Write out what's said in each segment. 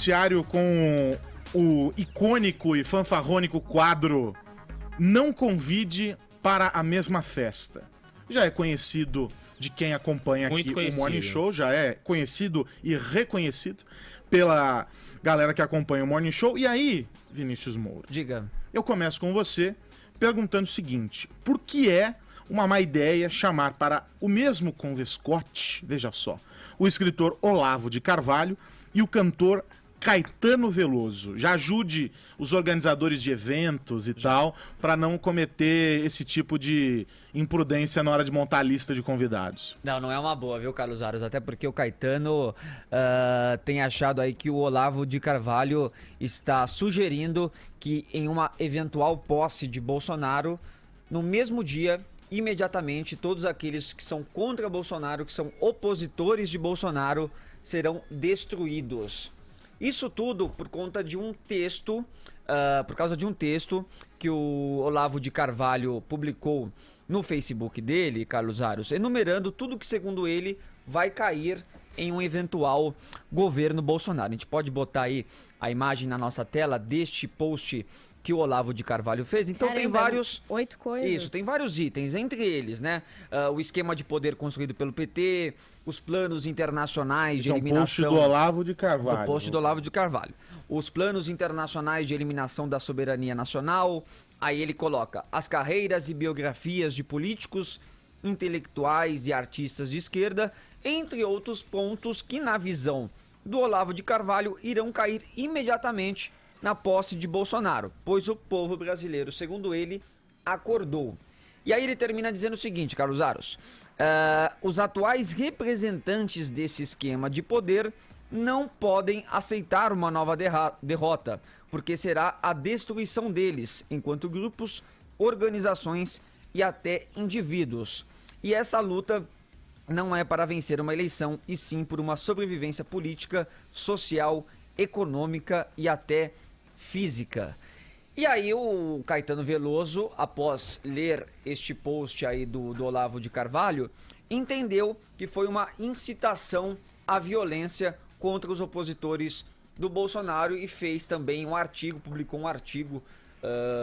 noticiário com o icônico e fanfarrônico quadro Não Convide para a Mesma Festa. Já é conhecido de quem acompanha aqui o Morning Show, já é conhecido e reconhecido pela galera que acompanha o Morning Show. E aí, Vinícius Moura, diga. Eu começo com você perguntando o seguinte: por que é uma má ideia chamar para o mesmo convescote, veja só, o escritor Olavo de Carvalho e o cantor Caetano Veloso? Já ajude os organizadores de eventos e tal, para não cometer esse tipo de imprudência na hora de montar a lista de convidados. Não é uma boa, viu, Carlos Aros? Até porque o Caetano tem achado aí que o Olavo de Carvalho está sugerindo que em uma eventual posse de Bolsonaro, no mesmo dia, imediatamente, todos aqueles que são contra Bolsonaro, que são opositores de Bolsonaro, serão destruídos. Isso tudo por conta de um texto, por causa de um texto que o Olavo de Carvalho publicou no Facebook dele, Carlos Aros, enumerando tudo que, segundo ele, vai cair em um eventual governo Bolsonaro. A gente pode botar aí a imagem na nossa tela deste post que o Olavo de Carvalho fez. Então tem vários... 8 coisas. Isso, tem vários itens, entre eles, né? O esquema de poder construído pelo PT, os planos internacionais de eliminação... É um post do Olavo de Carvalho. Do post do Olavo de Carvalho. Os planos internacionais de eliminação da soberania nacional. Aí ele coloca as carreiras e biografias de políticos, intelectuais e artistas de esquerda, entre outros pontos que, na visão do Olavo de Carvalho, irão cair imediatamente na posse de Bolsonaro, pois o povo brasileiro, segundo ele, acordou. E aí ele termina dizendo o seguinte, Carlos Aros: os atuais representantes desse esquema de poder não podem aceitar uma nova derrota, porque será a destruição deles, enquanto grupos, organizações e até indivíduos. E essa luta não é para vencer uma eleição, e sim por uma sobrevivência política, social, econômica e até física. E aí o Caetano Veloso, após ler este post aí do Olavo de Carvalho, entendeu que foi uma incitação à violência contra os opositores do Bolsonaro e fez também um artigo, publicou um artigo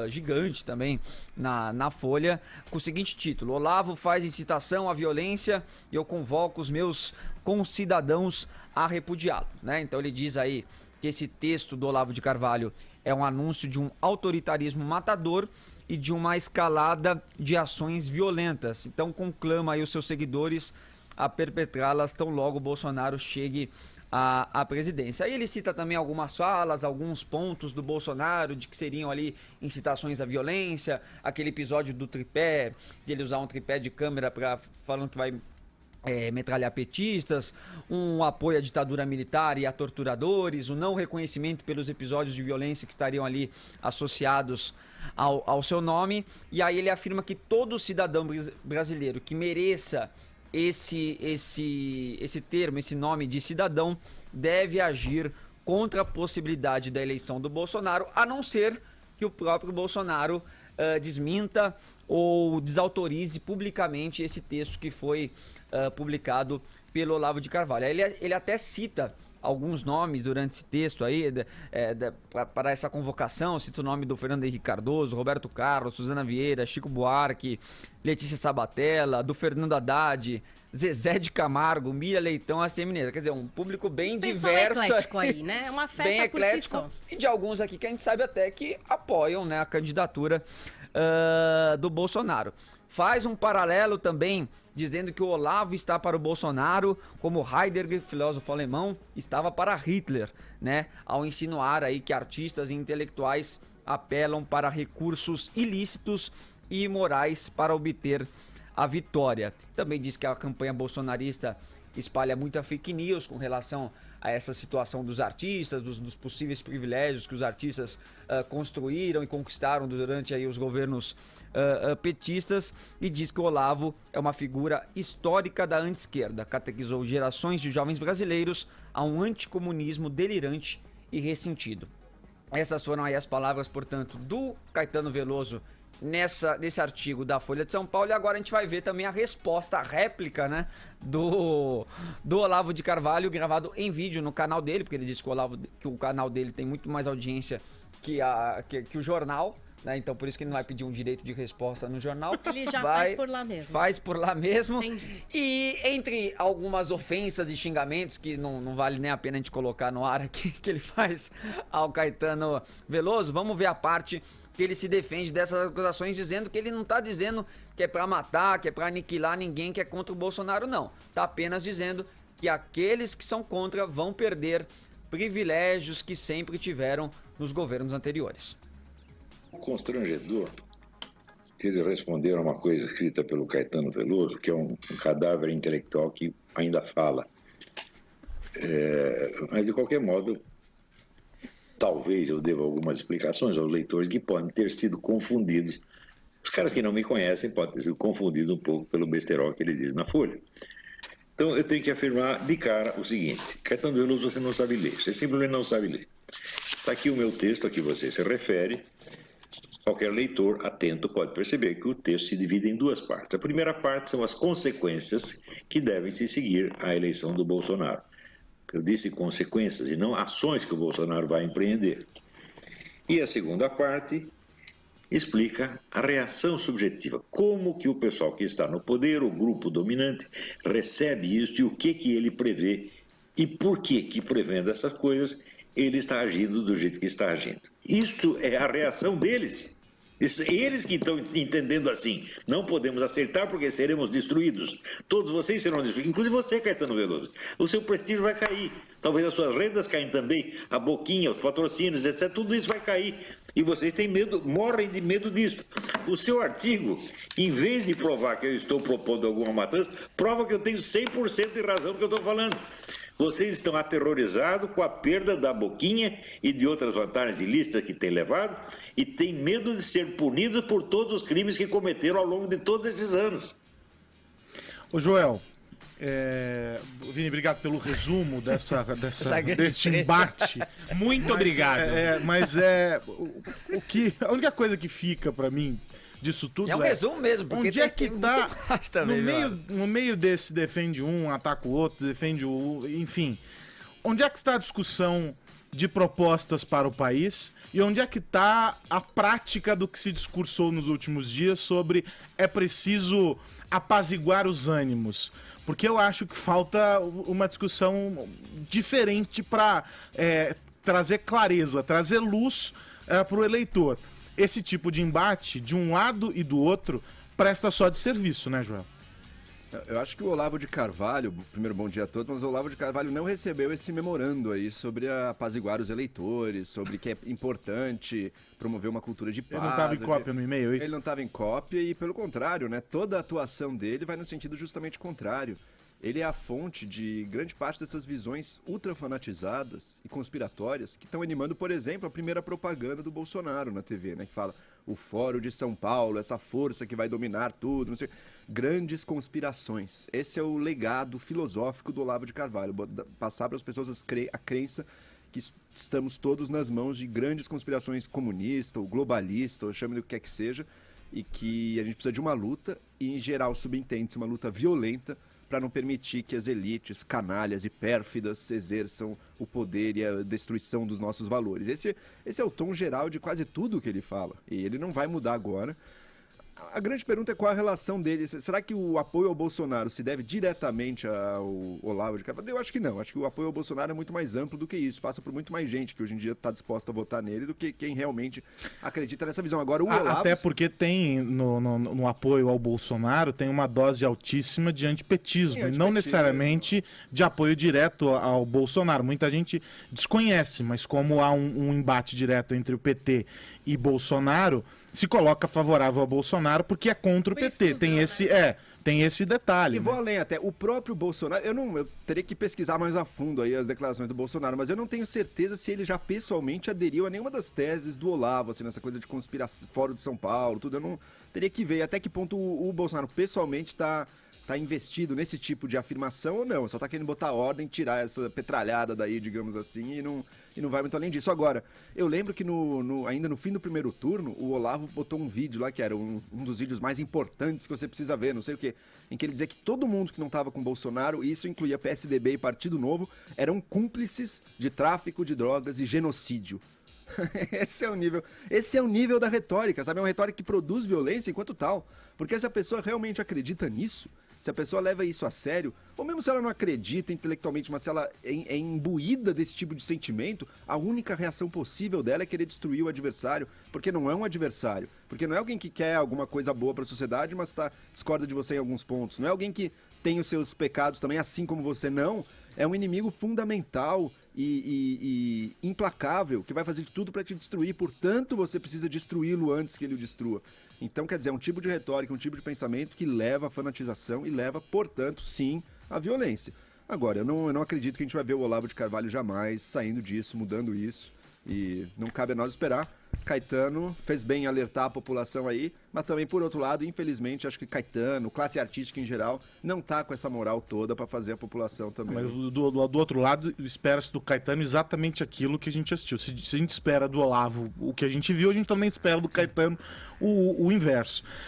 gigante também na Folha, com o seguinte título: Olavo faz incitação à violência e eu convoco os meus concidadãos a repudiá-lo, né? Então ele diz aí que esse texto do Olavo de Carvalho é um anúncio de um autoritarismo matador e de uma escalada de ações violentas. Então conclama aí os seus seguidores a perpetrá-las tão logo Bolsonaro chegue à presidência. Aí ele cita também algumas falas, alguns pontos do Bolsonaro, de que seriam ali incitações à violência, aquele episódio do tripé, de ele usar um tripé de câmera falando que vai metralhar petistas, um apoio à ditadura militar e a torturadores, o não reconhecimento pelos episódios de violência que estariam ali associados ao seu nome. E aí ele afirma que todo cidadão brasileiro que mereça esse termo, esse nome de cidadão, deve agir contra a possibilidade da eleição do Bolsonaro, a não ser que o próprio Bolsonaro desminta ou desautorize publicamente esse texto que foi publicado pelo Olavo de Carvalho. Ele até cita alguns nomes durante esse texto aí, para essa convocação, cita o nome do Fernando Henrique Cardoso, Roberto Carlos, Suzana Vieira, Chico Buarque, Letícia Sabatella, do Fernando Haddad, Zezé de Camargo, Miriam Leitão, ACM Mineira. Quer dizer, um público bem diverso. Bem eclético aí, né? Uma festa bem por eclético, si só. E de alguns aqui que a gente sabe até que apoiam, né, a candidatura do Bolsonaro. Faz um paralelo também, dizendo que o Olavo está para o Bolsonaro, como Heidegger, filósofo alemão, estava para Hitler, né? Ao insinuar aí que artistas e intelectuais apelam para recursos ilícitos e imorais para obter a vitória. Também diz que a campanha bolsonarista espalha muita fake news com relação a essa situação dos artistas, dos possíveis privilégios que os artistas construíram e conquistaram durante aí os governos petistas, e diz que o Olavo é uma figura histórica da anti-esquerda, catequizou gerações de jovens brasileiros a um anticomunismo delirante e ressentido. Essas foram aí as palavras, portanto, do Caetano Veloso, nesse artigo da Folha de São Paulo, e agora a gente vai ver também a resposta, a réplica, né, do Olavo de Carvalho, gravado em vídeo no canal dele, porque ele disse que o canal dele tem muito mais audiência que o jornal, né, então por isso que ele não vai pedir um direito de resposta no jornal. Ele já faz por lá mesmo. Faz por lá mesmo. Entendi. E entre algumas ofensas e xingamentos, que não vale nem a pena a gente colocar no ar aqui, que ele faz ao Caetano Veloso, vamos ver a parte que ele se defende dessas acusações, dizendo que ele não tá dizendo que é pra matar, que é pra aniquilar ninguém que é contra o Bolsonaro, não. Tá apenas dizendo que aqueles que são contra vão perder privilégios que sempre tiveram nos governos anteriores. Constrangedor ter de responder a uma coisa escrita pelo Caetano Veloso, que é um cadáver intelectual que ainda fala. Mas, de qualquer modo, talvez eu deva algumas explicações aos leitores que podem ter sido confundidos. Os caras que não me conhecem podem ter sido confundidos um pouco pelo besterol que ele diz na Folha. Então, eu tenho que afirmar de cara o seguinte: Caetano Veloso, você não sabe ler, você simplesmente não sabe ler. Está aqui o meu texto a que você se refere. Qualquer leitor atento pode perceber que o texto se divide em duas partes. A primeira parte são as consequências que devem se seguir à eleição do Bolsonaro. Eu disse consequências e não ações que o Bolsonaro vai empreender. E a segunda parte explica a reação subjetiva. Como que o pessoal que está no poder, o grupo dominante, recebe isso e o que ele prevê e por que prevendo essas coisas ele está agindo do jeito que está agindo. Isto é a reação deles. Eles que estão entendendo assim. Não podemos acertar porque seremos destruídos. Todos vocês serão destruídos. Inclusive você, Caetano Veloso. O seu prestígio vai cair. Talvez as suas rendas caem também. A boquinha, os patrocínios, etc. Tudo isso vai cair. E vocês têm medo, morrem de medo disso. O seu artigo, em vez de provar que eu estou propondo alguma matança, prova que eu tenho 100% de razão do que eu estou falando. Vocês estão aterrorizados com a perda da boquinha e de outras vantagens ilícitas que têm levado e têm medo de ser punidos por todos os crimes que cometeram ao longo de todos esses anos. Ô Joel, Vini, obrigado pelo resumo deste embate. Muito obrigado. A única coisa que fica pra mim disso tudo é um resumo mesmo, porque onde é que tá também, no meio desse defende um, ataca o outro, defende o... Enfim, onde é que está a discussão de propostas para o país e onde é que está a prática do que se discursou nos últimos dias sobre é preciso apaziguar os ânimos? Porque eu acho que falta uma discussão diferente para trazer clareza, trazer luz para o eleitor. Esse tipo de embate, de um lado e do outro, presta só de serviço, né, Joel? Eu acho que o Olavo de Carvalho, primeiro bom dia a todos, mas o Olavo de Carvalho não recebeu esse memorando aí sobre apaziguar os eleitores, sobre que é importante promover uma cultura de paz. Ele não estava em cópia no e-mail, é isso? Ele não estava em cópia e, pelo contrário, né, toda a atuação dele vai no sentido justamente contrário. Ele é a fonte de grande parte dessas visões ultrafanatizadas e conspiratórias que estão animando, por exemplo, a primeira propaganda do Bolsonaro na TV, né? Que fala o Fórum de São Paulo, essa força que vai dominar tudo, não sei. Grandes conspirações. Esse é o legado filosófico do Olavo de Carvalho. Passar para as pessoas a crença que estamos todos nas mãos de grandes conspirações comunistas, ou globalistas, ou chame do que quer que seja, e que a gente precisa de uma luta, e em geral subentende-se uma luta violenta, para não permitir que as elites canalhas e pérfidas exerçam o poder e a destruição dos nossos valores. Esse é o tom geral de quase tudo que ele fala, e ele não vai mudar agora. A grande pergunta é qual a relação dele. Será que o apoio ao Bolsonaro se deve diretamente ao Olavo de Carvalho? Eu acho que não. Acho que o apoio ao Bolsonaro é muito mais amplo do que isso. Passa por muito mais gente que hoje em dia está disposta a votar nele do que quem realmente acredita nessa visão. Agora, o Olavo... Até porque tem, no apoio ao Bolsonaro, tem uma dose altíssima de antipetismo. E não necessariamente de apoio direto ao Bolsonaro. Muita gente desconhece, mas como há um embate direto entre o PT e Bolsonaro, se coloca favorável ao Bolsonaro porque é contra o PT. Tem esse detalhe. E vou além até. O próprio Bolsonaro, eu teria que pesquisar mais a fundo aí as declarações do Bolsonaro, mas eu não tenho certeza se ele já pessoalmente aderiu a nenhuma das teses do Olavo, assim, nessa coisa de conspiração, Fórum de São Paulo, tudo. Eu não teria que ver até que ponto o Bolsonaro pessoalmente está tá investido nesse tipo de afirmação ou não. Só tá querendo botar ordem, tirar essa petralhada daí, digamos assim, e não vai muito além disso. Agora, eu lembro que ainda no fim do primeiro turno, o Olavo botou um vídeo lá, que era um dos vídeos mais importantes que você precisa ver, não sei o quê, em que ele dizia que todo mundo que não tava com Bolsonaro, e isso incluía PSDB e Partido Novo, eram cúmplices de tráfico de drogas e genocídio. Esse é o nível da retórica, sabe? É uma retórica que produz violência enquanto tal. Porque se a pessoa realmente acredita nisso, se a pessoa leva isso a sério, ou mesmo se ela não acredita intelectualmente, mas se ela é imbuída desse tipo de sentimento, a única reação possível dela é querer destruir o adversário, porque não é um adversário, porque não é alguém que quer alguma coisa boa para a sociedade, mas discorda de você em alguns pontos, não é alguém que tem os seus pecados também, assim como você, não. É um inimigo fundamental e implacável, que vai fazer de tudo para te destruir, portanto você precisa destruí-lo antes que ele o destrua. Então, quer dizer, é um tipo de retórica, um tipo de pensamento que leva à fanatização e leva, portanto, sim, à violência. Agora, eu não acredito que a gente vai ver o Olavo de Carvalho jamais saindo disso, mudando isso, e não cabe a nós esperar. Caetano fez bem em alertar a população aí, mas também, por outro lado, infelizmente, acho que Caetano, classe artística em geral, não tá com essa moral toda para fazer a população também. Mas do outro lado, espera-se do Caetano exatamente aquilo que a gente assistiu. Se a gente espera do Olavo o que a gente viu, a gente também espera do Caetano o inverso.